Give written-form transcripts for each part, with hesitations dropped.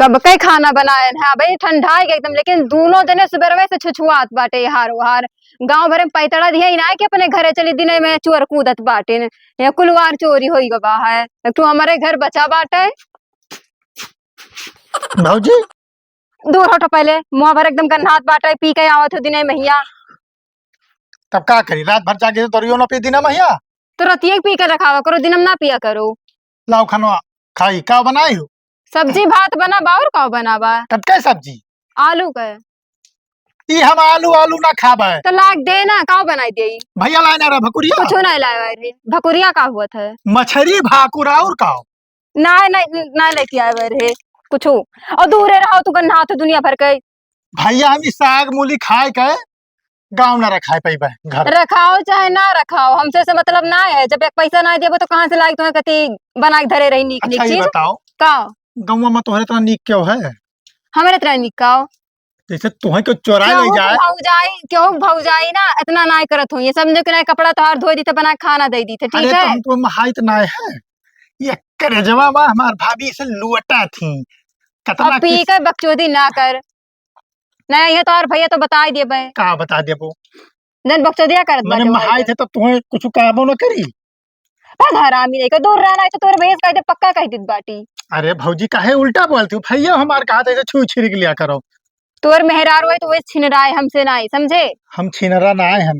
कब कई खाना बनाए है भाई ठंडा है एकदम, लेकिन दोनों जने सुबह से छुछुआत बाटे हार हार। गांव भरे में पैतड़ा दिया ही ना है कि अपने घरे चली दिन में चोर कूदत बाटे न। या कुलवार चोरी होई गवा है, तू हमारे घर बचा बाटे। भाजी दूर हटो पहले, मुँह भर एकदम गन्हात बाटे, पी के आवत हो दिन महिया। तब का करी, रात भर जाके तो ना पी दिना महिया। तो रतिये पी के रखावा करो, दिनम ना पिया करो। लाओ खाना खाई का बनाई हो। सब्जी भात बना और का बनावा। कटके सब्जी आलू के। ई हम आलू आलू ना खाबे तो लाग दे ना, का बनाई दे। भैया लाए ना रे भकुरिया। कुछ नहीं लाया रे भकुरिया, का हुआ था मछरी भाकुरा और का ना नहीं ना लेके आए रे कुछ। और दूरे रहो तू गन्ना हाथ दुनिया भर के। भैया हम साग मूली खाए के गाँव ना रखाए पैबे घर। रखाओ चाहे ना रखाओ, हमसे से मतलब ना है। जब एक पैसा ना देबो तो कहां से लाग तुम्हें कति बना के धरे रही नीक नीक अच्छा, ये चीज। बताओ का गाँव में तोहरे इतना नीक क्यों है। हमारे तरह निक का जैसे तुम्हें क्यों चोराए ले जाए। क्यों भौजाई ना इतना ना करत हो, ये समझो कि ना कपड़ा तोहार धोई दी थे, बना के खाना दे दी थे, ठीक अरे है। तो हमको महाइत ना है ये करजवा में हमार भाभी से लुअटा थी कतना अब पी कर बकचोदी ना कर। नहीं है तो और भैया तो बता दिए भाई, का बता देबो। जन बकचोदिया करत मैंने महाइत है तो तुम्हें कुछ काबो न करी। पर हरामी नहीं, दूर रहना है तो तोरे भैया कह दे, पक्का कह दी बाटी। अरे भौजी काहे उल्टा बोलती हो, भैया हमार कहा था छू छिड़क लिया करो। तोर मेहरारू है तो वही छिन रहा है, हमसे ना समझे। हम छिनरा ना है, हम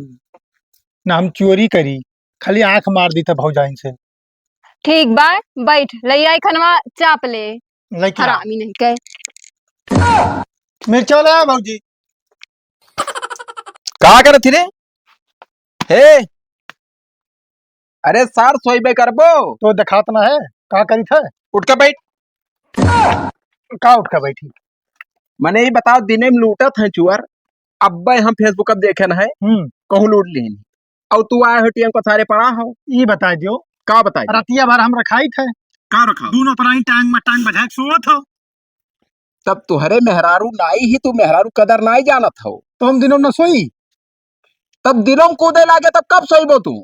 ना हम चोरी करी, खाली आंख मार दी था भौजाइन से। ठीक बा, बैठ ले आई खनवा चाप ले। लेके हरामी नहीं कह। मिर्चा ले आ भौजी। का करत रे हे। अरे सार सोईबे करबो तो दिखात ना है का करी था। उठ के बैठ। का उठ के बैठी। मने ही बताओ दिने में लूटत है चुअर। अब्बे हम फेसबुक अब देखे न है कहूं लूट लीन और तू आए हटियम को सारे पड़ा हो। ये बता दियो का बताई रतिया भर हम रखाई थे का रखा दोनों प्राणी टांग में टांग बजा के सोत हो। तब तुहरे मेहरारू नाई ही, तू मेहरारू कदर नाई जानत हो। तो हम दिनों न सोई। तब दिनों में कूदे लागे तब कब सोईबो तू।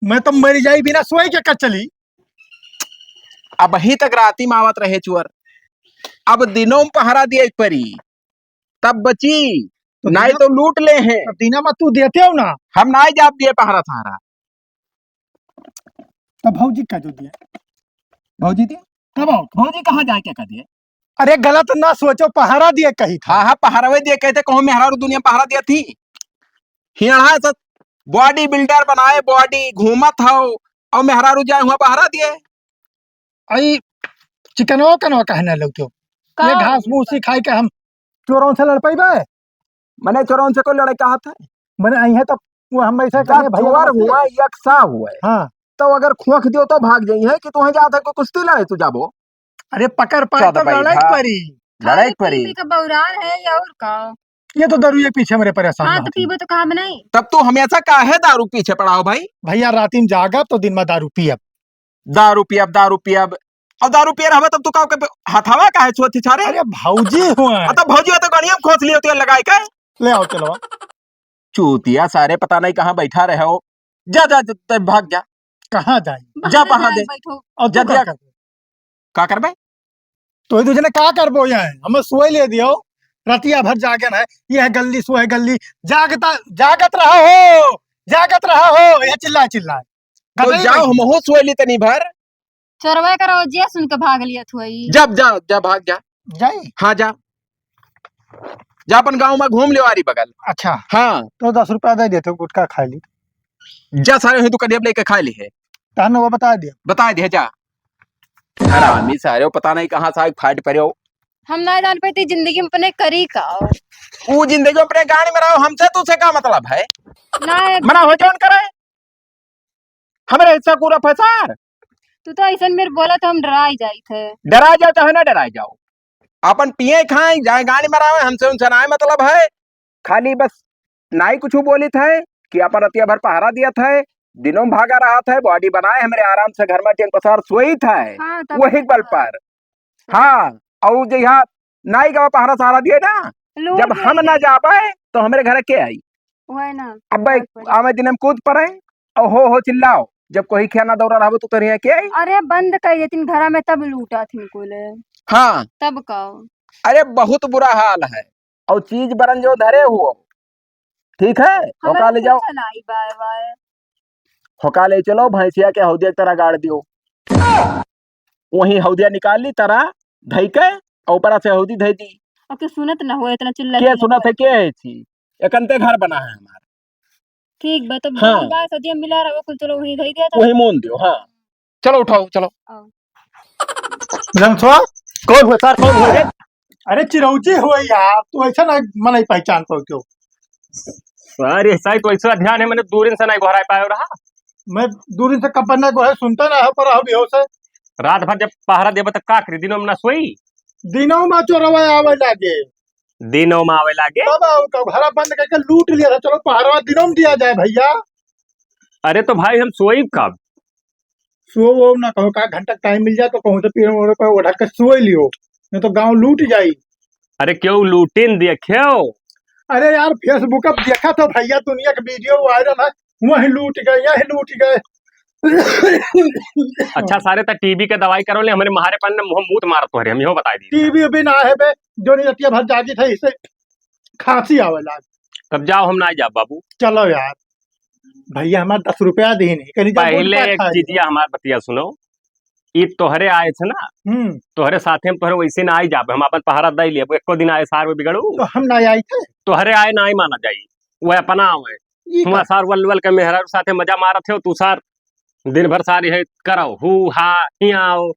मैं तो मर जाई बिना सोई के कच चली। अब ही तक राती में आवत रहे चुअर, अब दिनों में पहरा दिए एक परी तब बची तो नाई तो लूट ले हैं। तो दिना में तू देते हो ना। हम नाई जाप दिए पहरा थारा। तो भौजी का जो दिया भौजी दिए कब आओ, भौजी कहाँ जाए क्या कर दिए। अरे गलत ना सोचो, पहाड़ा दिए कही था। हाँ हाँ पहरावे दिए कहते कहो मेहरारू दुनिया पहरा दिया थी। हियाड़ा सब बॉडी बिल्डर बनाए, बॉडी घूमत हो और मेहरारू जाए हुआ पहरा दिए। आई चिकनवा कनवा कहने लगते हो। ये घास भूसी खाई के हम चोरों से लड़ पाइबे। मैंने चोरों से कोई लड़ाई कहा था। मैंने आई है तब वो हम ऐसा कहे भैया चोर हुआ यकसा हुआ है। हाँ तो अगर खोख दियो तो भाग जाई है कि तुम्हें जाता को कुश्ती लड़े तू जाबो। अरे पकड़ पाए तब लड़ाई पड़ी। लड़ाई पड़ी का बौरान है या और का। ये तो दारू ये पीछे मेरे परेशान हाँ तो रहती। पीबो तो कहा नहीं। तब तू हमेशा काहे दारू पीछे पड़ा हो भाई। भैया राती में जागा तो दिन में दारू पियब। दारू पियब और दारू पिए रहबे तब तू का हथावा काहे छोती छारे। अरे भौजी हुआ तो भौजी हो तो गणिया में खोस लियो तेल लगाई के ले आओ चलो। चूतिया सारे पता नहीं कहाँ बैठा रहे हो। जा जा, जा भाग जा। कहाँ जाए जा पहा दे और जा तू दिया। का का करबे तो तुझे ने का करबो यहाँ हमें सोए ले दियो। रतिया भर जागन है, ये है गल्ली सो है गल्ली। जागत रहा हो, जागत रहा हो, ये चिल्ला चिल्ला। तो जाओ हम हो सोएली तनी भर। चोरवा करो जे सुन के भाग लिया थोई। जब जा जा भाग जा। जाई हाँ जा जा अपन गांव में घूम ले आरी बगल। अच्छा हाँ तो 10 रुपया दे देते गुटखा खा ली। जा सारे ही तू करिए लेके खा ली है। तहने वो बता दिया। बता दे जा। हरामी सारे पता नहीं कहाँ से फाइट पड़े हो। हम ना जान पाती जिंदगी में अपने करी का। वो जिंदगी अपने गाड़ी में रहो, हमसे तुझसे क्या मतलब है। ना मना हो जौन करे हमारे हिस्सा पूरा फसार। तू तो ऐसा मेरे बोला तो हम डराई जाई थे। डरा जाओ चाहे ना डराई जाओ, अपन पिए खाए जाए गाड़ी में रहो, हमसे उनसे ना मतलब है। खाली बस नाई कुछ बोली थे कि अपन रतिया भर पहरा दिया था, दिनों में भागा रहा था, बॉडी बनाए हमारे आराम से घर में टेन पसार सोई था। हाँ, वही बल पर। हाँ और जो यहाँ नाई का पहरा सहारा दिए ना, जब हम ना जा पाए तो हमारे घर के आई ना अब आवे दिन में कूद पड़े और हो चिल्लाओ। जब कोई खाना दौड़ा रहा तो तरिया के आई। अरे बंद कर देती घर में तब लूटा थी कुल। हाँ तब कहो। अरे बहुत बुरा हाल है और चीज बरन जो धरे हुआ ठीक है होका ले जाओ नहीं बाय बाय। होका ले चलो भैंसिया के हौदिया की तरह गाड़ दियो वही हौदिया निकाल ली तरह धई के और ऊपरा से हौदी धई दी और के सुनत ना हो इतना चिल्ला के सुनत है के है थी एकंते घर बना है हमारा ठीक बा तो हाँ। बार बार सदिया मिला रहा कुल चलो वही धई दिया था। वही मोन दियो हाँ चलो उठाओ चलो रंसवा कौन हुआ सर, कौन हुआ रे? अरे चिरौची हुआ यार, तू ऐसा ना मैं नहीं पहचान पाओ क्यों? सर ऐसा ही तो ऐसा ध्यान है मैंने दूर से नहीं घोराई पायो रहा। मैं दूरी से कब बनना को है सुनता ना है पर अभी हो से रात भर जब पहरा देबा तक का करी दिनों में ना सोई दिनों में चोरवा आवे लागे दिनों में आवे लागे। तब आओ का घरा बंद करके लूट लिया था। चलो पहरवा दिनों में दिया जाए भैया। अरे तो भाई हम सोई कब? सो वो ना कहो का घंटा टाइम मिल जाए तो कहूँ तो पेड़ ओढ़ पर उठा के सोई लियो, नहीं तो गांव लूट जाई। अरे क्यों लूटिन देखियो। अरे यार फेसबुक पर देखा तो भैया दुनिया का वीडियो वायरल है, वही लूट गए यही लूट गए। अच्छा सारे तो टीबी के दवाई करो ले हमारे महारे पन ने मुंह मूत मारत हो रे हम यो बताई दी। टीवी भी ना है बे, जो नहीं रतिया भर जागी थे इससे खांसी आवे लाग। तब जाओ हम ना जा बाबू। चलो यार भैया हमारे 10 रुपया दी नहीं कहीं पहले एक चीजिया हमार बतिया सुनो, ई तोहरे आए थे ना तोहरे साथे में तोहरे वैसे ना आई जाबे हम अपन पहरा दई लिए एको दिन आए सार में बिगड़ू तो हम ना आई थे। तोहरे आए ना ही माना जाई वो अपना आवे हुआ सार वल के मेहरा साथे मजा मारत हो तू सार दिन भर सारी है करो हु हा हिया आओ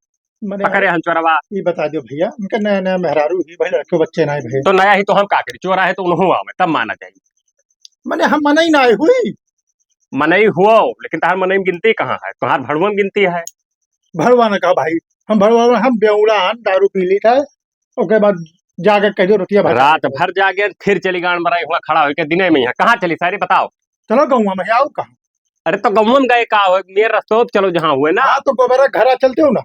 पकड़े हम चोरवा। ये बता दो भैया उनका नया नया मेहरारू ही भाई लड़के बच्चे ना भाई तो नया ही तो हम का करी चोरा है तो उन्हों आवे तब माना जाई। मैंने हम मना ही ना आई हुई मनई हुआ लेकिन तार मनई में गिनती कहाँ है तुम्हार भड़ुआ में गिनती है। भरवा ने कहा भाई हम भरवा हम बेउड़ा दारू पी ली था उसके बाद जाकर कह दो रतिया भर रात भर जागे फिर चली गाड़ मराई हुआ खड़ा होकर दिने में यहाँ कहाँ चली सारी बताओ। चलो गौवा में आओ कहा। अरे तो गौवा में गए का हो मेरे रस्तों पे चलो जहाँ हुए ना। हाँ तो गोबरा घर चलते हो ना।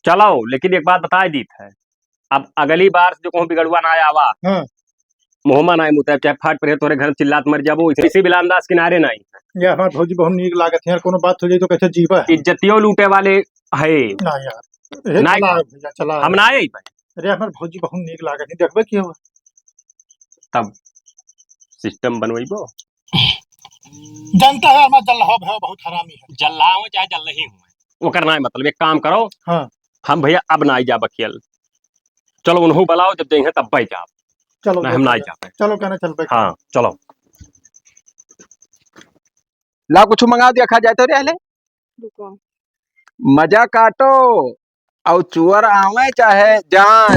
चलो लेकिन एक बात बता दी है अब अगली बार जो कहूँ बिगड़ुआ ना आवा हाँ। मोहम्मद आए मुतैब चाहे फाट पर तोरे घर चिल्लात मर जाबो इसी बिलांदाज किनारे नहीं ये हमारे भौजी बहुत नीक लागत है यार, कोनो बात हो जाए तो कैसे जीवा है। इज्जतियों लूटे वाले है ना यार ना चला भैया चला हम ना आई भाई। अरे हमारे भौजी बहुत नीक लागत है देखबे की हो तब सिस्टम बनवाइबो जानता है हमारा जल्लाहो भाई बहुत हरामी है। जल्ला हो चाहे जल नहीं हुए वो करना है मतलब एक काम करो हाँ हम भैया अब ना आई जा बकियल चलो उन्हों बुलाओ जब देंगे तब भाई जा चलो हम ना आई जा चलो कहना चल पे हाँ चलो ला कुछ मंगा दिया खा जाते रहे रुको मजा काटो और चुअर आवे चाहे जहाँ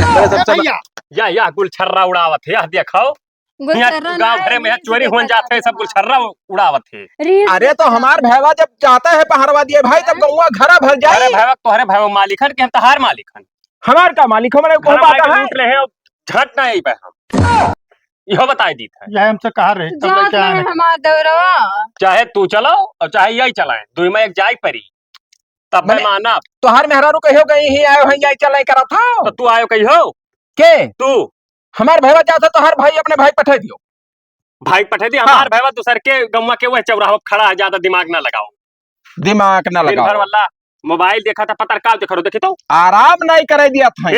भैया या गुलछर्रा उड़ावत है यह देखाओ गाँव घरे में चोरी हो जाते है सब गुलछर्रा उड़ावत है। अरे तो हमार भैवा जब चाहता है पहरवा दिए भाई तब गौवा घरा भर जाए। अरे भाई तोहरे भाई मालिकन के हम तहार मालिकन हमार का मालिक हमारे को बात है लूट रहे हैं झट ना आई पे हम यह बताई दी था यह हमसे कहा रहे तब जात क्या में है हमार दौरवा चाहे तू चलो और चाहे यही चलाए दुई में एक जाई परी तब मैं माना तोहार मेहरारू कहो गई ही आयो है चल करा था तो तू आयो कही हो के तू हमार भैया चाहता तो हर भाई अपने भाई पठा दियो भाई पठे दी हमार भैया दूसर के गम्मा के वह चौराहा खड़ा है ज्यादा दिमाग ना लगाओ दिमाग ना दिन भर लगाओ वाला मोबाइल देखा था पत्रकार देखो देखी तो आराम नहीं करे दिया था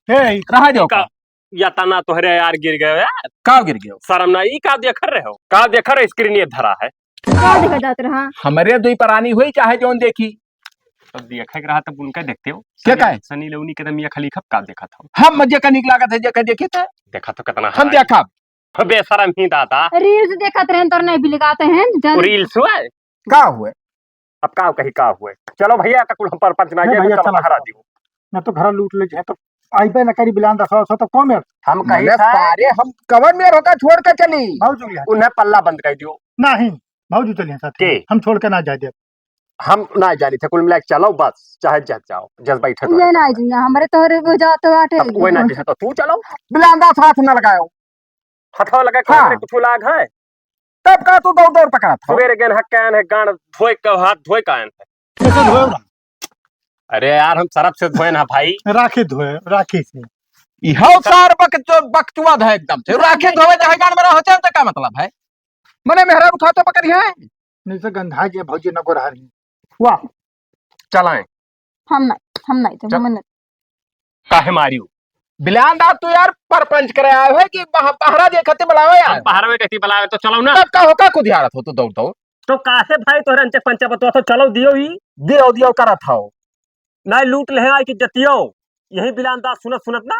रहा जाओ का या तना तोहरे यार गिर गए यार का गिर गयो शर्म ना ई का देख रहे हो का देख रहे स्क्रीन ये धरा है का देखा जात रहा हमारे दुई परानी हुई चाहे जोन देखी तब देखे रहा तब उनका देखते हो क्या का है? सनी लेवनी के मियां खलीफा का देखा था हम मजे का निक लागत है जे देखे थे देखा तो कितना हम देखा बेशरम ही दादा रील्स देखत रहन तो नहीं भी लगाते हैं रील्स हुआ का हुए अब का कही का हुए चलो भैया का कुल हम पर पंच ना नहीं गए भैया, तो चला। हरा दियो मैं तो घर लूट ले जाए तो आई पे न करी बिलान 10 तो कौन है हम कही मैंने सारे हम कवर में रोका छोड़ के चली भाऊजी है उन्हें पल्ला बंद कर दियो नहीं भाऊजी चलिए साथ के? हम छोड़ के ना जाए दे हम ना जानी थे कुल मिला के चलो बस चाहे जज जाओ जज बैठे ये ना जी हमारे तोहरे को जात बाटे अब कोई ना जैसे तो तू चलो बिलांदा साथ न लगायो हथवा लगा हाँ। के कुछ लाग है तब का तू दौड़ दौड़ पकड़ा था सवेरे गेन हक्कान है गान धोए का हाथ धोए कान है कैसे धोए ना अरे यार हम सरफ से धोए ना भाई राखी धोए राखी से इहो सार बकचुआ है एकदम से राखे धोवे चाहे गान में होते तो क्या मतलब है मने मेहरा उठा तो पकड़ी है नहीं से गंधा जे भौजी न को रही वाह चलाएं हम नहीं तो हम नहीं काहे मारियो बिलान दास तू यार परपंच करे आए हो कि पहरा जे खते बुलावे यार हम पहाड़ में कहती बुलावे तो चलो ना तब का होका कुदियारत हो तू दौड़ दौड़ तो काहे भाई तोहरे अंचे पंचा बतवा तो चलो दियो ही दियो दियो करत हो ना लूट ले आई कि जतियो यही बिलानदास सुनत सुनत ना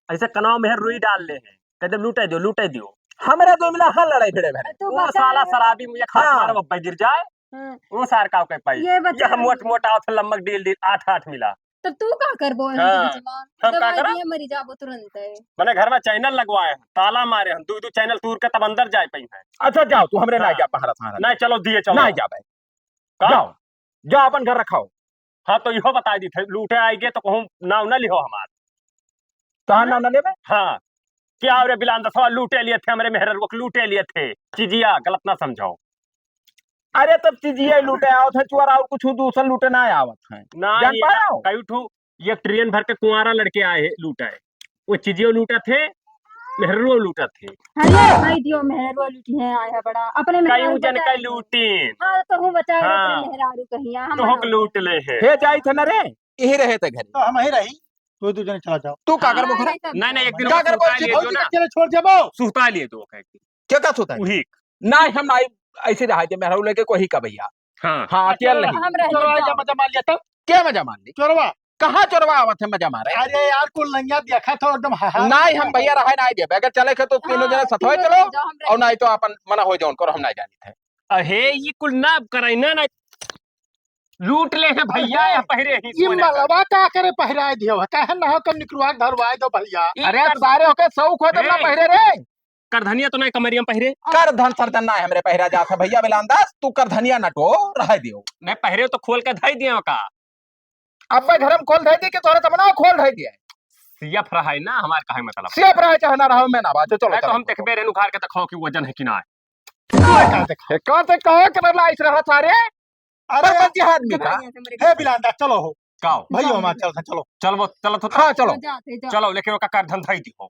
ऐसे कनाव में रुई डाल ले हैं कहते लूटे दियो हमरे दो मिला हल लड़ाई भिड़े भरे तो वो बता साला रहे- शराबी मुझे खास हाँ। मारो बब्बा गिर जाए हाँ, वो सार का के पाई ये बता यह मोट मोटा और लम्बक डील 8 मिला तो तू का करबो है हाँ, हम का दवाई करब? दिए मरी जाबो तुरंत है। मैंने घर में चैनल लगवाए हैं ताला मारे हैं दू चैनल तूर के तब अंदर जाए पाई है अच्छा जाओ तू हमरे ना हाँ। जा पहरा थारा नहीं चलो दिए चलो ना जा भाई का? जाओ जाओ अपन घर रखाओ हाँ तो इहो बता दी थे लूटे आएगे तो कहूँ नाव न लिहो हमार तहां ना लेबे हाँ क्या रे बिलानदसवा लूटे लिए थे हमारे मेहर वो लूटे लिए थे चीजिया गलत ना समझाओ अरे तब चीजिए लूटे आओ थे चोर और कुछ दूसरा लूटे ना आवत है ना जान पाओ कई ठू ये ट्रेन भर के कुंवारा लड़के आए हैं लूटा है वो चीजियो लूटा थे मेहरुओ लूटा थे अरे भाई दियो मेहरवा लूटी है आया बड़ा अपने कई मेहरारू जन बचा कई लूटीन हाँ तो हूँ बचा रहे हाँ। अपने मेहरारू कहिया हम तो होक लूट ले हैं हे जाई थे न रे यही रहे थे घर तो हम ही रही तो दो जने चला जाओ तू का कर बोखरा नहीं एक दिन क्या कर सुता बोल लिए भौजी दो ना के अकेले छोड़ देबो सुता लिए दो कह के क्या का होता है वही ना हम ना ऐसे रहा जे मेहरारू लेके कोई का भैया हाँ हाँ अकेले नहीं हम रह चोरवा जाओ। जा मजा मार लिया तब क्या मजा मान ली चोरवा कहाँ चोरवा आवत है मजा मारे अरे यार को लंगिया देखा था एकदम हाहा ना हम भैया रहा ना दे अगर चले के तो तीनों जने सतोए चलो और नहीं तो अपन मना हो जाओ उनको हम ना जानी थे अहे ये कुल ना करैना ना लूट ले हैं भैया या पहरे ही ये सोने का। मलवा का करे पहराए दियो है काहे ना हो कम निकलवा धरवाए दो भैया अरे सारे होके सौख हो तब ना हे। पहरे रे कर धनिया तो नहीं कमरिया पहरे कर धन सरदन ना हमरे पहरा जाता भैया बिलांदास तू कर धनिया नटो रह दियो नहीं पहरे तो खोल के धाई दिया का अब मैं घर में खोल दे दी कि तोरे तमना खोल दे दिया सियफ रहा है ना हमारे कहे मतलब सिर्फ रहे चाहे ना रहो मैं ना बाजो चलो नहीं तो हम देखबे रेनु खार के तखो की वजन है कि ना का देखा कौन से कहो कर लाइस रहा सारे अरे परपंच आदमी का हे बिलांदा चलो हो काओ भैया हमार चल चलो चलो तो हाँ चलो चलो लेकिन वो का कर धन धाई दिहो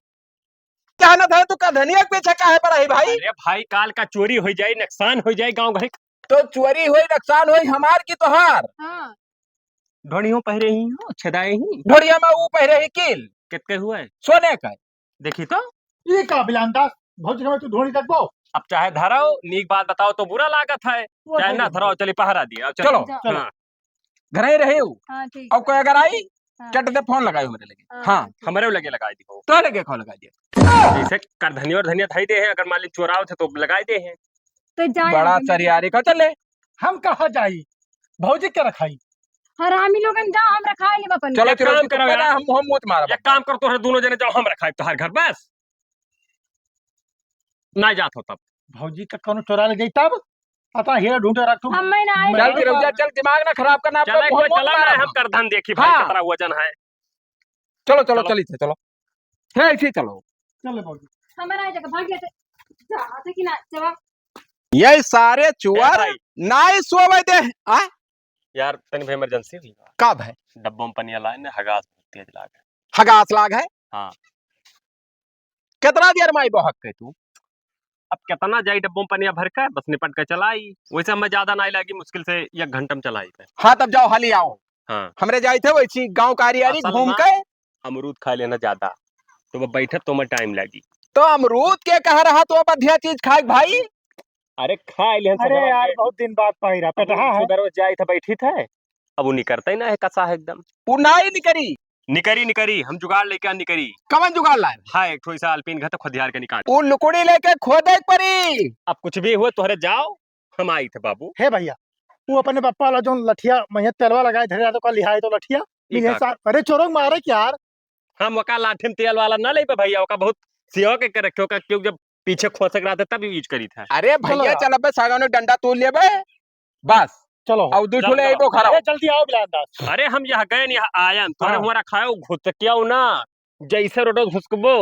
क्या ना था तू का धनिया के पीछे काहे पर है भाई अरे भाई काल का चोरी हो जाए नुकसान हो जाए गांव घर तो चोरी हुई नुकसान हुई हमार की तोहार हाँ ढोड़ियों पहरे ही हो छदाए ही ढोड़िया में वो पहरे ही किल कितने हुए सोने का देखी तो ये का बिलांदा भौजी के तू ढोनी तक बो अब चाहे धराओ नीक बात बताओ तो बुरा लागत है चाहे ना धराओ चली पहरा दिया चलो चलो। हाँ, घर ही रहे हो हाँ ठीक अब कोई अगर आई हाँ। चट दे फोन लगाई मेरे लगे हाँ, हाँ ठीक। हमारे लगे लगाई दिहो तो लगे कॉल लगा दिया जैसे कर धनिया और धनिया धाई दे हैं अगर मान ली चोराव थे तो लगाई दे हैं तो जाए बड़ा आगे में। चरियारी का चले हम कहा जाई भौजी के रखाई हरामी लोगन जाओ हम रखा ले अपन चलो एक चलो काम करो यार। हम मुंह मारा एक काम कर तो दोनों जने जाओ हम रखा तो हर घर बस ना जात हो तब भौजी का कोनो चोरा ले गई तब पता हीरा ढूंढे रखू हम में ना आए चल फिर चल दिमाग ना खराब करना अपना चले कोई मुंह चला मारा रहे हम कर धन देखी भाई हाँ। कितना वजन है चलो चलो चलो। चली थे चलो है ऐसे ही चलो चले भौजी हमारा आए जगह भाग लेते जाते कि ना चला ये सारे ए चुआर भाई, नाई सोवे दे आ यार तनी इमरजेंसी हुई बा। कब है डब्बों में पनिया लाए ने हगास बहुत तेज लागे हगास लाग है हाँ। कितना देर माई बहक के तू अब कितना जाई डब्बों में पनिया भर के बस निपट के चलाई वैसे हमें ज्यादा नहीं लगी मुश्किल से 1 घंटा में चलाई थे हाँ तब जाओ हाली आओ हाँ हमरे जाए थे वैसी गांव कारियारी असल घूम में- के अमरूद खा लेना ज्यादा तो वो बैठे तो मैं टाइम लगी तो अमरूद के कह रहा तो अब अधिया चीज खाए भाई अरे खा ले अरे यार बहुत दिन बाद पाई रहा पेटहा है सुबह रोज जाई था बैठी थे अब वो निकलता ही ना है कसा है एकदम वो नाई निकरी निकरी हम जुगाड़ लेके आ निकरी कमन जुगाड़ लाए हाँ एक ठोई साल पीन घर खुदियार के निकाल वो लुकड़ी लेके खोदे परी अब कुछ भी हुए तोहरे जाओ हम आई थे बाबू हे भैया वो अपने पप्पा वाला जो लठिया मैया तेलवा लगाए धरे तो का लिहाई तो लठिया ई ये का- सार अरे चोरों मारे क्या यार हम वका लाठी में तेल वाला ना ले पे भैया वका बहुत सियो के रखियो का क्यों जब पीछे खोसक रहा था तब यूज करी था अरे भैया यार। चल बे सागौन डंडा तोड़ लेबे बस चलो और दो चलो, ठोले चलो। आइबो खरा अरे जल्दी आओ बिलांदास अरे हम यहाँ गए यहाँ आयन तोरे हाँ। हमारा खाओ घुसकिया ना जैसे रोडो घुसकबो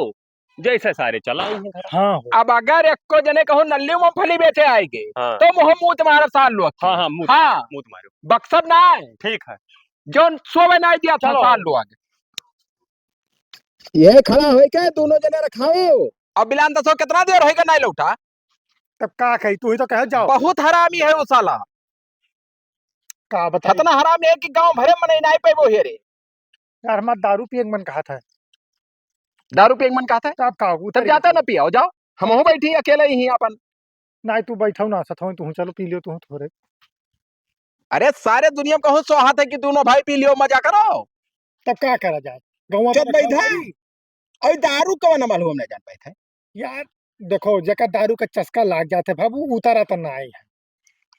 जैसे सारे चला हाँ अब अगर एको जने कहो नल्ली मूंगफली बेचे आएंगे हाँ तो मुंह मुंह तुम्हारा साल लो हाँ हाँ मुंह हाँ मुंह मारो बक्सर ना है ठीक है जो सोवे ना दिया था चलो। साल लो आगे ये खड़ा होए के दोनों जने रखाओ अब बिलान दसो कितना देर होएगा नहीं लौटा तब का कही तू ही तो कह जाओ बहुत हरामी है वो साला का बता इतना हरामी है कि गांव भरे में नहीं पाइबो हे रे यार हमारा दारू पिए मन कहा था। दारू पे एक मन कहता है तब का तब जाता ना पियाओ जाओ हम हो बैठी अकेले ही अपन। नहीं तू बैठो ना सथो तू चलो पी लियो तू थोड़े। अरे सारे दुनिया में कहूँ सोहात है कि दोनों भाई पी लियो मजा करो। तब क्या करा जाए गौवा चुप बैठा और दारू कौन न मालूम नहीं जान पाए थे। यार देखो जका दारू का चस्का लाग जाते बाबू उतारा तो ना आई है।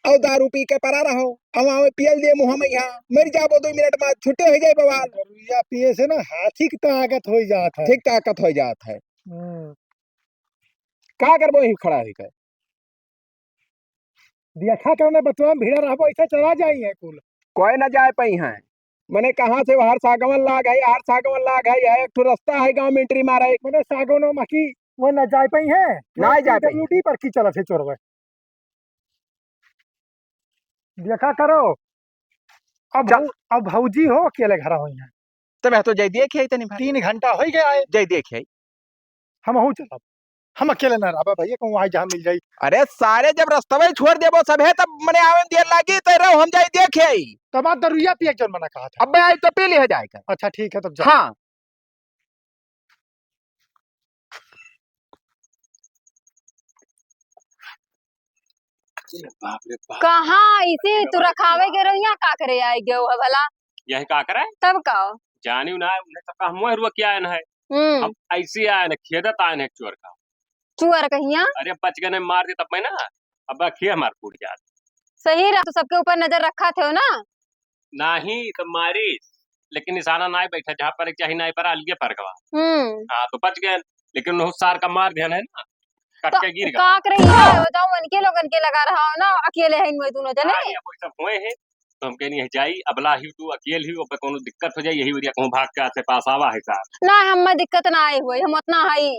और दारू पी के परा रहो हम आवे पियल दे मुंह में यहाँ मर जाबो 2 मिनट बाद छुट्टे हो जाए बवाल। या पिए से ना हाथी की ताकत हो जात है। ठीक ताकत हो जात है। हम्म, का करबो ही खड़ा है के देखा करने बतवा भीड़ रहबो ऐसे चला जाई है कुल। कोई न जाए पाई है मैंने कहा से हर सागवन लाग है हर सागवन लाग है यह एक ठो रास्ता है गांव में एंट्री मारे मैंने सागोनो मकी वो न जाए पाई है ना जाए पाई ड्यूटी पर की चलत है चोरवे। देखा करो अब भौजी हो अकेले घर हुई है। तब तो जय देखे तनी भाई 3 घंटा हो गए आए जय देखे हम हूँ चलब हम अकेले ना रहा भैया कहूँ वहाँ जहाँ मिल जाई। अरे सारे जब रास्ते छोड़ देबो सब है तब मने आवे देर लागी तो रहो हम जाई देखे तो बात दरुया पिए जन मना कहा था। अब आई तो पी ले जाएगा। अच्छा ठीक है तब जा। हाँ बाप रे बाप कहाँ इसे तू रखावे के रहिया का करे आए गए हो भला यही का करे तब का जानी ना उन्हें सबका हम रुआ क्या आए है अब ऐसे आए ना खेदत आए है चोर का चुअर कहिया अरे बच गए मार दे तब मैं ना अब खिया हमार फूट जात सही रहा तो सबके ऊपर नजर रखा थे ना नहीं तो मारी लेकिन निशाना ना बैठा जहाँ पर चाहिए ना पर अलगे पर गवा हाँ तो बच गए लेकिन उस सार का मार ध्यान है ना कट के गिर गया का करे यार बताओ उनके लोगन के लगा रहा हो ना अकेले हैं इनमें दोनों जने वो सब हुए हैं तो हम कहनी है जाई अबला ही तू अकेले ही ऊपर कोनो दिक्कत हो जाए यही वजह कहूँ भाग के आसे पास आवा है साहब ना हम दिक्कत ना आई हुई हम उतना है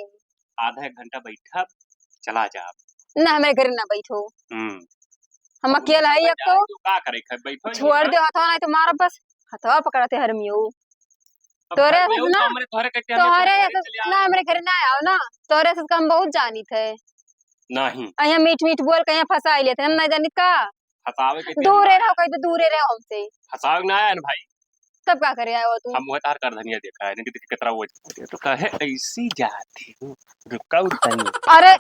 आधा 1 घंटा बैठा चला जा ना हमारे घर ना बैठो हम अकेला है एक तो का करे बैठो छोड़ दो हथवा नहीं तो मारो बस हथवा पकड़ते हरमियो तोरे ना तोहरे ना हमारे घर ना आओ ना तोरे से हम बहुत जानी थे नहीं अया मीठ मीठ बोल के यहाँ फंसा लेते हम नहीं जानी का फसावे के दूरे रहो कहीं तो दूरे रहो हमसे फसावे ना आया ना भाई तब क्या करे आयो तू हम वो तार कर धनिया देखा है नहीं कि कितना वो तो कहे ऐसी जाती हूँ रुकाऊ तनी अरे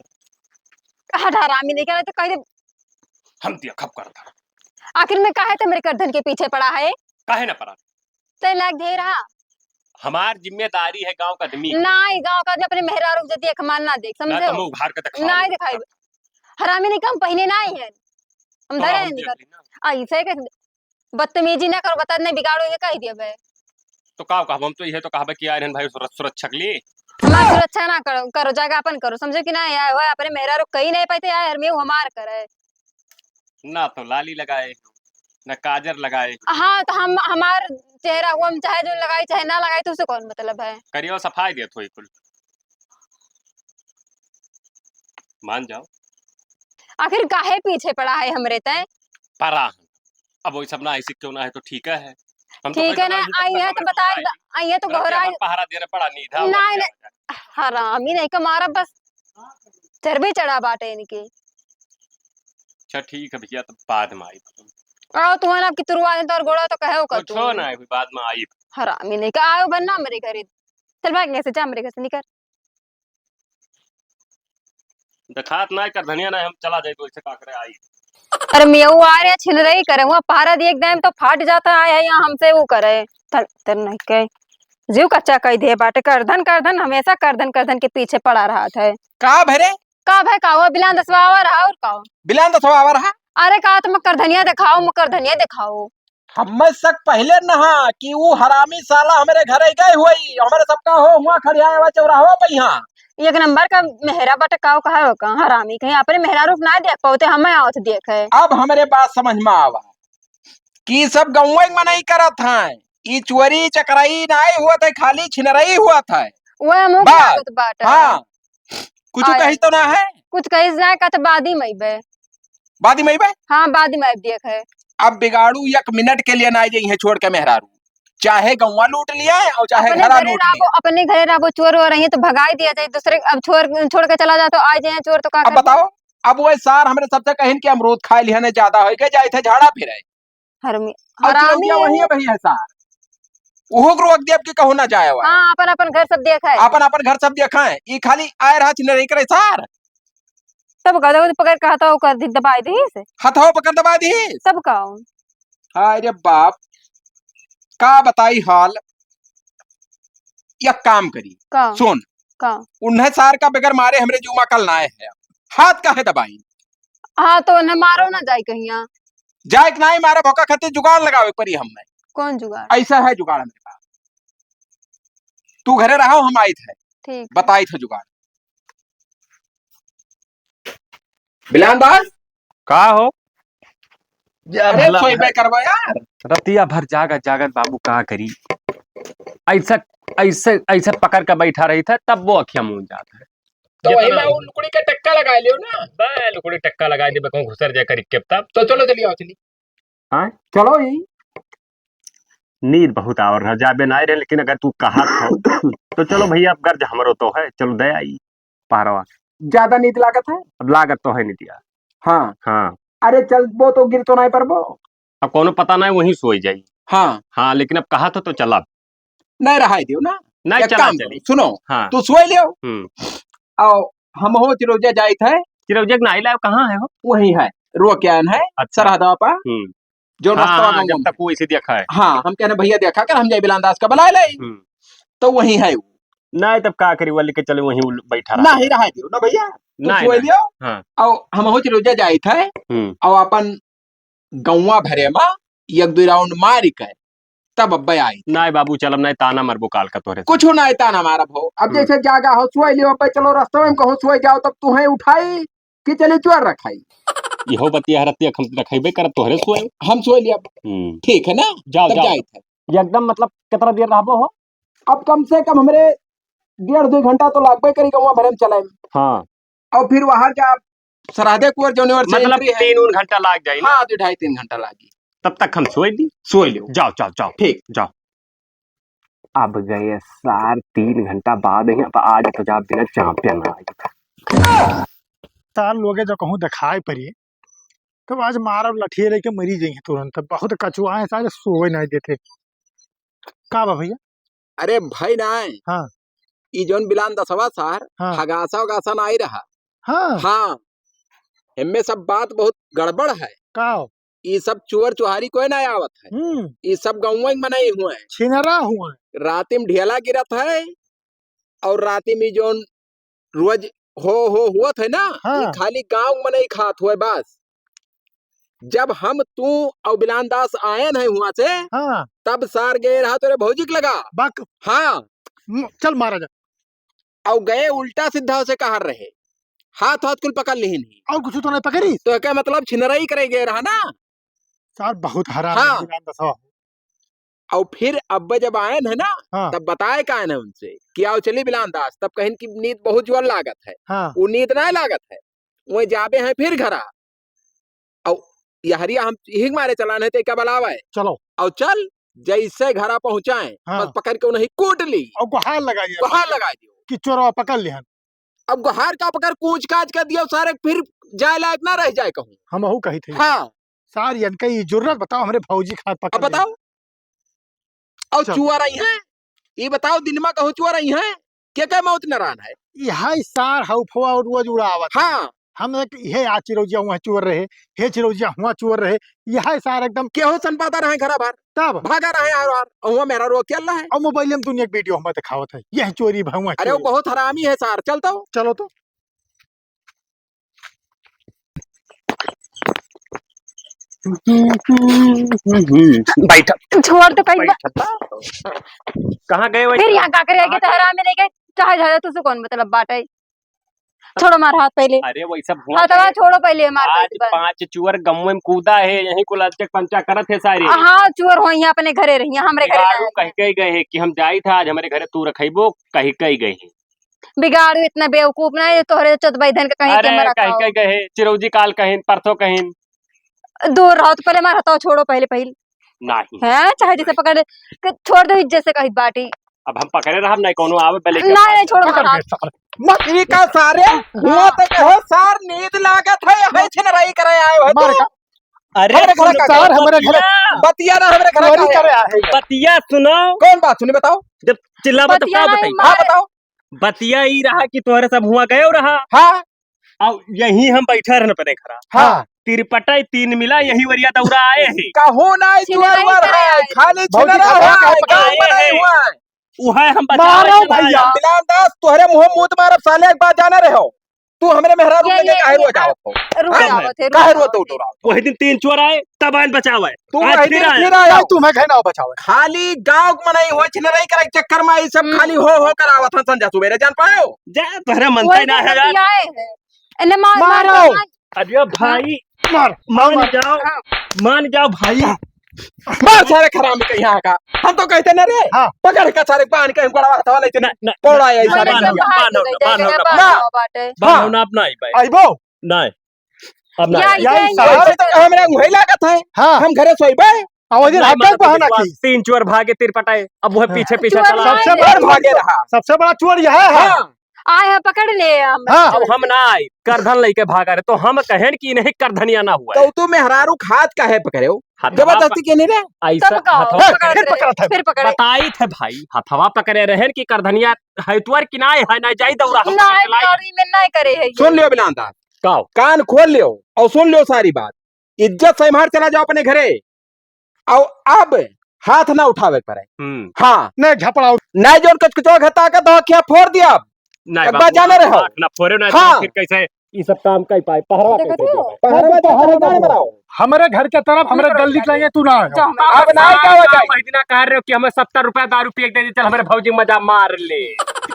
हरामी नहीं क्या तो कहीं हम दिया खप कर था आखिर में काहे तो मेरे करधन के पीछे पड़ा है काहे ना पड़ा ते लाग दे रहा हमार जिम्मेदारी है गांव का आदमी नहीं गांव का अपने मेहरारू जो देख मान ना देख समझे हो उघार के दिखाओ नहीं दिखाई हरामी नहीं कम पहले ना है हम धरे नहीं कर ऐसे के बदतमीजी ना करो बता नहीं बिगाड़ोगे कह दिया बे तो का हम तो ये तो कहबे कि यार भाई सुरक्षा के लिए हमारी सुरक्षा ना करो करो जगह अपन करो समझो कि ना यार वो अपने मेहरारू कहीं नहीं पाते यार मैं हमार करे ना तो लाली लगाए ना काजर लगाए हाँ तो हम हमार चेहरा वो हम चाहे जो लगाए चाहे ना लगाए तो उसे कौन मतलब है करियो सफाई दे थोड़ी कुल मान जाओ आखिर काहे पीछे पड़ा है हमरे तय परा अब वही सब ना ऐसे क्यों ना है तो ठीक है हम ठीक है ना आई है तो बता आई है तो गहरा पहरा देना पड़ा नहीं था नहीं हरामी नहीं का मारा बस चर्बी चढ़ा बाटे इनकी अच्छा ठीक है भैया तो बाद में आई आओ तू ना कि तुरवा दे और गोड़ा तो कहे का तू ना है बाद में आई हरामी नहीं का आओ बनना मेरे घर चल भाग कैसे जा मेरे घर से निकल दिखात ना कर धनिया ना हम चला जाए तो ऐसे का करे आई अरे मेऊ आ रहे छिन रही करे वहाँ पहाड़ा दिए एकदम तो फाट जाता है यहाँ हमसे वो करे तर नहीं के जीव कच्चा कह दे बाटे करधन हमेशा करधन के पीछे पड़ा रहा था का भरे का भाई का हुआ बिलान दसवावा रहा और का बिलान दसवावा रहा अरे का तुम करधनिया दिखाओ हम शक पहले नहा कि वो हरामी साला हमारे घरे गए हुई हमारे सबका हो हुआ खड़िया हुआ चौराहा पे यहाँ एक नंबर का मेहरा बटकाव कहा हो का हरामी कहीं अपने मेहरा रूप ना देख पाते हमें आवत देखे अब हमारे बात समझ में आवा कि सब गाँव में नहीं करत है ई चोरी चकराई नहीं हुआ था खाली छिनराई हुआ था वो मुंह लागत बाट हाँ कुछ कही तो ना है कुछ कही जाए का तो बादी मई बे हाँ बादी मई देख है अब बिगाड़ू 1 मिनट के लिए ना जाइए छोड़ के मेहरारू चाहे गौवा लूट लिया और चाहे घरा लूट लिया अपने घरे राबो चोर हो रही है तो भगाई दिया जाए दूसरे अब छोड़ के चला जा तो आ जाए चोर तो का अब बताओ अब वो सार हमरे सबसे कहिन कि अमरूद खाए लिया ने ज्यादा हो गए जाए थे झाड़ा फिरे हरामी वही है सार ओहो को रोक दिया कि कहूँ ना जाए हुआ हाँ अपन अपन घर सब देखा है अपन अपन घर सब देखा है ये खाली आए रहा चिन्ह नहीं करे सार तब का तो पकड़ के हटाओ कर दी दबाई दी से हथाओ पकड़ दबा दी तब का हाय रे बाप का बताई हाल या काम करी का सुन का उन्हें सार का बगैर मारे हमरे जुमा कल ना है हाथ का है दबाई हाँ तो न मारो ना जाए कहीं यहाँ। जाए कि नहीं मारे भौका खाते जुगाड़ लगावे परी हमने कौन जुगाड़ ऐसा है जुगाड़ मेरे पास तू घरे रहा हम आई थे ठीक बताई थे जुगाड़ बिलान दास का हो अरे सोई पे करवा यार रतिया भर जागत जागत बाबू का करी ऐसा ऐसे ऐसे पकड़ के बैठा रही था तब वो अखियां मूंद जाता है तो वही मैं उन लुकड़ी का टक्का लगा लियो ना बे लुकड़ी टक्का लगा दे कहूं घुसर जाए कर के तब तो चलो चलिए आओ चलिए हाँ चलो यही नींद बहुत आवर रहा जाबे ना रहे लेकिन अगर तू कहा था तो चलो भैया अब गर्ज हमरो तो है चलो दे आई पारवा ज्यादा नींद लागत है अब लागत तो है नहीं दिया हाँ हाँ अरे चल वो तो गिर तो नहीं पर वो अब कोनो पता नहीं वहीं सोई जाई हाँ हाँ लेकिन अब कहा तो चला नहीं रहा दियो ना नहीं एक चला काम चली करो, सुनो हाँ तू सोई लियो हम्म आओ हम हो चिरोजा जाए थे चिरौजक ना लाओ कहाँ है हो वही है रोक्यान है अच्छा सरहदा पा जो हाँ, रास्ता हाँ, जब तक वो इसे देखा है हाँ हम कहने भैया देखा कर हम जाए बिलानदास का बुला ले तो वही है वो नहीं तब का करी वो लेके चले वहीं बैठा ना ही रहा दियो ना भैया तू नहीं, सोई नहीं। लियो हाँ और हम हो चिरोजा जाए थे और अपन गौवा भरे में एक दो राउंड मारी के तब अब्बे आई नहीं बाबू चलम नहीं ताना मरबो काल का तोरे कुछ ना इतना ना मारा भो अब जैसे जागा हो सोई लियो अब्बे चलो रास्ते में कहो सोई जाओ तब तू है उठाई कि चले चोर रखाई इहो बतिया हरतिया हम रखेबे करब तोहरे सोए हम सोई लिया ठीक है ना जाओ तब जाओ जाए थे एकदम मतलब कितना देर रहबो हो अब कम से कम हमरे 1.5-2 घंटा तो लागबे करी गौवा भरे में चले हाँ और फिर वहां जा सराधे कुंवर यूनिवर्सिटी मतलब एंट्री है 3 घंटा लाग जाए ना हाँ 2-2.5-3 घंटा लागी तब तक हम सोए दी सोई लियो जाओ जाओ जाओ ठीक जाओ अब गए सार 3 घंटा बाद ही अब आज तो जा बिना चैंपियन आ साल लोगे जो कहूँ दिखाई पड़ी तब आज मारब लठिए लेके मरी जाइए तुरंत बहुत कचुआ है सारे सोए नहीं देते का बा भैया अरे भाई ना हाँ ई जोन बिलान दसवा सार हाँ हगासा उगासा ना आई रहा हाँ हाँ इनमें सब बात बहुत गड़बड़ है का ये सब चुअर चुहारी कोई ना आवत है ये सब गाँव में बनाए हुए हैं छिनरा हुआ राती में ढेला गिरत है और राती में जोन रोज हो हुआ थे ना हाँ। ये खाली गांव में नहीं खात हुए बस जब हम तू और बिलान दास आए हैं वहां से हाँ तब सार गए रहा तेरे भौजिक लगा बक हाँ चल मारा जा और गए उल्टा सीधा से कहा रहे हाथ हाथ कुल पकड़ ली नहीं और कुछ तो नहीं पकड़ी तो क्या मतलब छिनराई करे गए रहा ना सार बहुत हराम हाँ। है बिलान दसवा और फिर अब्बा जब आए है ना हाँ। तब बताए का है उनसे कि आओ चली बिलान दास तब कहीं की नींद बहुत जोर लागत है हाँ वो नींद ना लागत है वही जाबे हैं फिर घरा और यहरिया हम यही मारे चलाने थे क्या बलावा है चलो और चल जैसे घरा पहुंचाए हाँ। बस पकड़ के उन्हें कूट ली और गुहार लगाइए गुहार लगा दियो कि चोरवा पकड़ लिहन अब गुहार का पकड़ कूच काच कर दिया सारे फिर जाए लायक ना रह जाए कहूँ हम हूँ कही थे हाँ सार इनका ये जरूरत बताओ हमारे भौजी खाद अब पकड़ बताओ और चल। चुआ रही है ये बताओ दिन में कहूँ चुआ रही है क्या मौत नारायण है यह सार हौफवा और रोज उड़ावत हाँ हम एक ये आ चिरौजिया हुआ चोर रहे हे चिरौजिया हुआ चोर रहे यह सार एकदम केहो सन पाता रहे घरा बार तब भागा रहे और वहाँ मेरा रो क्या है और मोबाइल में दुनिया एक वीडियो हम दिखावत है यह चोरी भहुआ अरे वो बहुत हरामी है सार चलता हूँ चलो तो बैठ छोड़ तो कहीं कहाँ गए फिर यहाँ का करेगी तो हराम में नहीं गए चाहे जाए तुझसे कौन मतलब बात है छोड़ो मार हाथ पहले अरे वैसा हाँ तो छोड़ो पहले मार आज 5 चुअर गमुए में कूदा है यही कुल अचक पंचा करत है सारे हाँ चोर हो यहाँ अपने घरे रही हमरे घरे बिगाड़ू कह के गए है कि हम जाई था आज हमारे घरे तू रखेबो कही कही गए है बिगाड़ू इतना बेवकूफ ना है तोहरे चतबाई धन का कहीं अरे कैमरा कही कही गए है चिरौजी काल कहीं परसों कहीं दूर रहो तो पहले मार हटाओ छोड़ो पहले पहले नहीं है चाहे जैसे पकड़ छोड़ दो इज्जत से कही बाटी अब हम पकड़े रहा नहीं कोनो आवे पहले नहीं छोड़ो मार हाथ मछली का सारे हुआ तो कहो सार नींद लागत है हमें छिनराई करे आए हो मार तू। का अरे हमारे घर का सर हमारे घर बतिया ना हमारे घर चोरी का करे आए हैं। बतिया सुनो। कौन बात सुनी बताओ। जब चिल्ला मत बतिया का नहीं, बताई। हाँ बताओ। बतिया ही रहा कि तोहरे सब हुआ गए रहा। हाँ अब यही हम बैठे रहने पड़े खरा। हाँ तिरपटा तीन मिला यही वरिया दौरा आए हैं। कहो ना छिनराई चुअर करे है आए। खाली बहुत ही छिनरा खतरा है का है, गांव में पकड़ाए नहीं हैं। हुआ है। उहे हम मारो बचावे भैया। चलाए। बिलाल दास तोहरे मुंह मुंह मारब साले एक बात जाना रहे हो। तू हमरे मेहरा रूम ये- में काहे ये- रो जावत हो। रुक हाँ? जाओ थे, काहे रुक रो जाओ तो थे। डरा। वही दिन 3 चोर आए तब आन बचावे। तू आज वही फिर दिन आए। फिर आया। नहीं तुम्हें कहना बचाओ। खाली गांव में नहीं हो छिनराई करे चक्कर में ये सब खाली हो करावत हन संजा सुबेरे जान पाओ। जा तोहरे मनते वही ना दिन है यार। बतियाए हैं। इन्हें मार मार मारो। अरे भाई मार मान जाओ। हाँ। मान जाओ भाई। मार सारे खराब के यहाँ का हम तो कहते ना रे। हाँ। पकड़ के सारे पान के गड़ा हवा लेते ना ना पौड़ा ऐसा मैंने नहीं जब किया। बाहर बांधो, गई, बांधो, जगह बांधो। बांधो बाटे। बांधो ना अपना ही भाई। आइबो। नहीं अब ना या आई। इसे- ऐसा ये- ऐसे तो हमारे वही लागत है। हाँ हम घरे सोइबे और दिन नहीं हफ्ते मानो तो बहाना विश्वास, की 3 चोर भागे तिरपटाए अब वह पीछे पीछे चोर चला। भागे। सबसे बड़ बड़ा भागे रहा। सबसे बड़ा चोर यह है। हाँ आए हैं पकड़ ले हम। हाँ। अब हम ना आए करधन लेके भागा रहे तो हम कहें कि नहीं करधनिया ना हुआ तो तू मेहरारू खाद का है पकड़े हो हथवा जबरदस्ती के नहीं रे। ऐसा तब कहो, हथवा पकड़ फिर रहे, पकड़ा था। फिर पकड़े। बताई थे भाई हथवा पकड़े रहे कि करधनिया है तुअर किनाए है ना जाई दौरा हम नहीं चलाई। गाड़ी में नहीं करे है ये। सुन लियो बिलांदा काओ कान खोल लियो और सुन लियो सारी बात। इज्जत से मार चला जाओ अपने घरे और अब हाथ ना उठावे पड़े। हाँ नहीं झपड़ाओ। नहीं जोन कचकचो घता का तो क्या फोड़ दिया। नहीं एक बार जाने रहो। ना फोरे ना हाँ। फिर कैसे ये सब काम कई पाए पहरवा देखो कैसे तो। देवे? पहरवा जाकर गाड़ी बनाओ। हमारे घर के तरफ हमारे गली चलेंगे तू ना आएगा। जाओ मैं- अब ना क्या हो जाए। महीना कह रहे हो कि हमें 70 रुपया दारू पी दे दी चल हमारे भौजी मजा मार ले।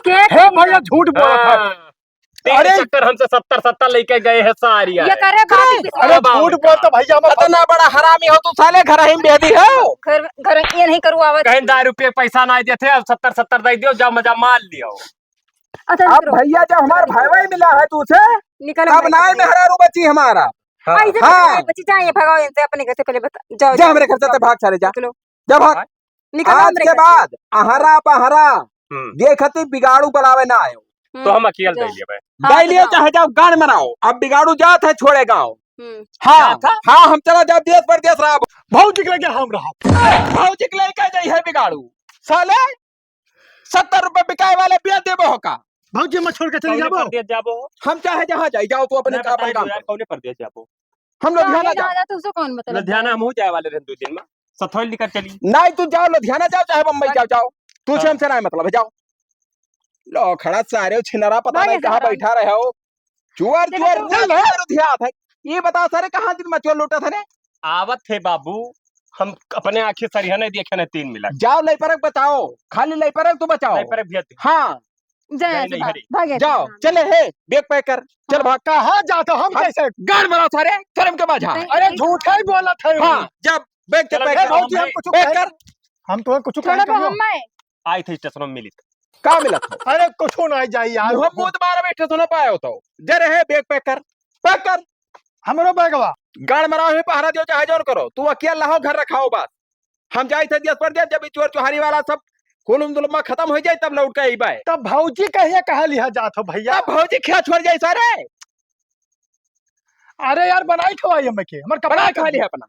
के हे भैया झूठ बोला था। हाँ। तीन अरे। चक्कर हमसे 70 लेके गए हैं सारी ये करे बात अरे झूठ बोलता भैया मैं इतना बड़ा हरामी हो तू साले घर ही बेदी हो। घर घर ये नहीं करू आवत। कहीं दारू पे पैसा ना देते अब 70 दे दियो जाओ मजा मार लियो। अच्छा अब भैया जब हमार भाई भाई मिला है तुझसे निकल तब ना मेहरारू बची हमारा। ऐसे हाँ। बच्ची जाइए भगाओ इनसे अपने घर से पहले बता जाओ जा हमरे घर से भाग चले जा निकलो जा भाग। निकलो आज हमरे के घर से। बाद अहरा पहरा हम्म। देखती बिगाड़ू बनावे ना आयो। हम्म, तो हम अकेले जाओ। दे लिए भाई। हाँ, डालियो जाओ। चाहे जाओ गान मराओ अब बिगाड़ू जात है छोड़े गाँव। हम्म, हाँ जात है? हाँ हम चला जाओ देश परदेश रहा भौजी के लगे हम रहा। भौजी के लेके जाई है बिगाड़ू साले 70 रुपए बिकाए वाले बेच देबो हो का। भौजी मत छोड़ के चले कौने जाबो। परदेश जाबो? हम चाहे जहाँ जाई जाओ तू अपने नहीं का अपन बताई काम दो यार कर। कौने परदेश जाबो? हम लुधियाना जाए जाओ। ना तो उसको कौन बता लुधियाना हम हो जाए वाले रहे 2 दिन में सथोल निकल चली। नहीं तू जाओ लुधियाना जाओ चाहे बम्बई जाओ जाओ तू से हाँ। हमसे ना मतलब है जाओ। लो खड़ा सारे छिनरा पता भागे नहीं कहाँ सारा। बैठा रहे हो। चुअर देखो चुअर तो। चल है रुधियात है। ये बता सारे कहाँ दिन में चोर लूटा था ने। आवत थे बाबू हम अपने आंखें सरिया नहीं देखे ना 3 मिला। जाओ लई परक बताओ खाली लई परक तू बचाओ। नहीं पर भी हाँ जाए नहीं, ऐसे नहीं, भाग- हरी। भागे जाओ ऐसे। चले हे बेग पैक कर चल भाग। कहाँ जाते हम हाँ। कैसे। गाड़ मारो सारे शर्म के बाझा। नहीं। अरे झूठा ही बोला था। हाँ जब बैग चलो, पैक हे कर भौजी हम कुछ पैक कर। हम तो कुछ छोड़ो कहें हम मैं आई थे स्टेशन में मिली थी। का मिला था अरे कुछ नहीं जाई यार। मोहम्मद मारा बैठे सुना पाए हो तो जरे है बेग पैक कर हमरो बैगवा गाड़ मराओ है पहरा दियो चाहे जोर करो तू अकेला लाओ घर रखाओ बस। हम जाए थे देश पर जब चोर चुहारी वाला सब हुलुम दुलमा खत्म हो जाए तब लौट के आई बाय। तब भौजी कहिए कहा लिया जात हो भैया। तब भौजी खिया छोड़ जाए सारे अरे यार बनाई खवाई हमें के हमार बना कपड़ा खा लिया अपना।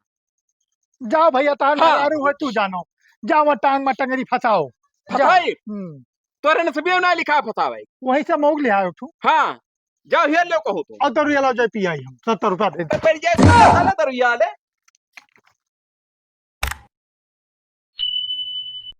जाओ भैया तान हाँ। मारू है तू जानो। जाओ वहाँ टांग में टंगरी फंसाओ। फसाई हम्म, तोरे नसीबे ना लिखा फसावे। वहीं से मोग लिया उठू हाँ जाओ हियर लो कहू तू और दरुया लो जाए पियाई हम 70 रुपया दे दे। पर ये साला दरुया ले